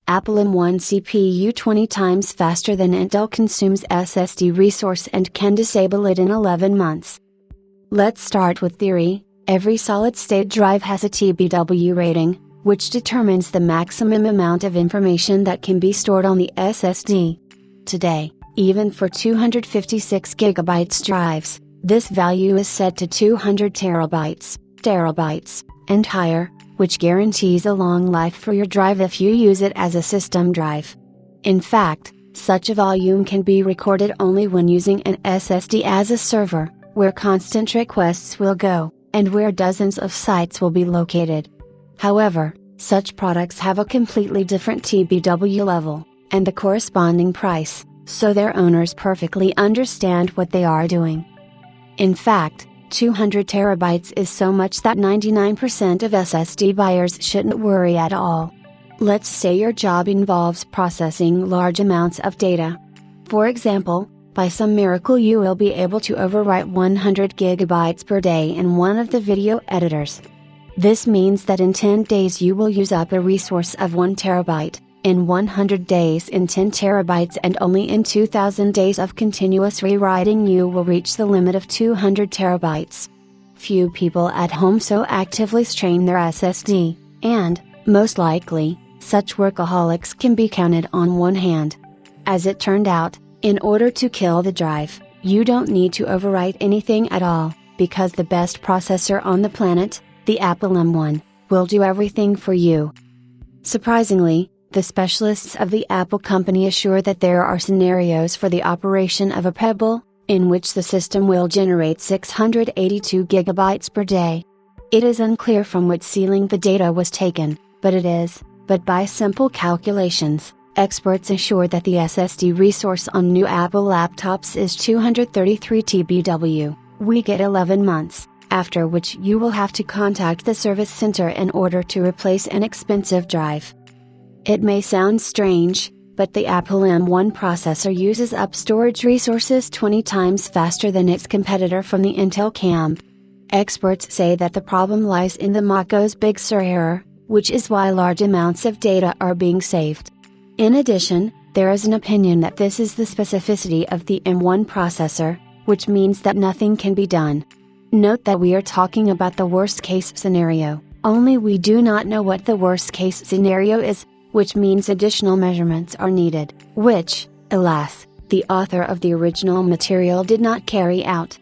Apple M1 CPU 20 times faster than Intel consumes SSD resource and can disable it in 11 months. Let's start with theory. Every solid-state drive has a TBW rating, which determines the maximum amount of information that can be stored on the SSD. Today, even for 256GB drives, this value is set to 200 terabytes, and higher, which guarantees a long life for your drive if you use it as a system drive. In fact, such a volume can be recorded only when using an SSD as a server, where constant requests will go, and where dozens of sites will be located. However, such products have a completely different TBW level, and the corresponding price, so their owners perfectly understand what they are doing. In fact, 200 terabytes is so much that 99% of SSD buyers shouldn't worry at all. Let's say your job involves processing large amounts of data. For example, by some miracle you will be able to overwrite 100 gigabytes per day in one of the video editors. This means that in 10 days you will use up a resource of 1 terabyte, in 100 days in 10 terabytes, and only in 2000 days of continuous rewriting you will reach the limit of 200 terabytes. Few people at home so actively strain their SSD, and, most likely, such workaholics can be counted on one hand. As it turned out, in order to kill the drive, you don't need to overwrite anything at all, because the best processor on the planet, the Apple M1, will do everything for you. Surprisingly, the specialists of the Apple company assure that there are scenarios for the operation of a Pebble, in which the system will generate 682 gigabytes per day. It is unclear from what ceiling the data was taken, but by simple calculations, experts assure that the SSD resource on new Apple laptops is 233 TBW. We get 11 months, after which you will have to contact the service center in order to replace an expensive drive. It may sound strange, but the Apple M1 processor uses up storage resources 20 times faster than its competitor from the Intel camp. Experts say that the problem lies in the Mako's Big Sur error, which is why large amounts of data are being saved. In addition, there is an opinion that this is the specificity of the M1 processor, which means that nothing can be done. Note that we are talking about the worst case scenario, only we do not know what the worst case scenario is, which means additional measurements are needed, which, alas, the author of the original material did not carry out.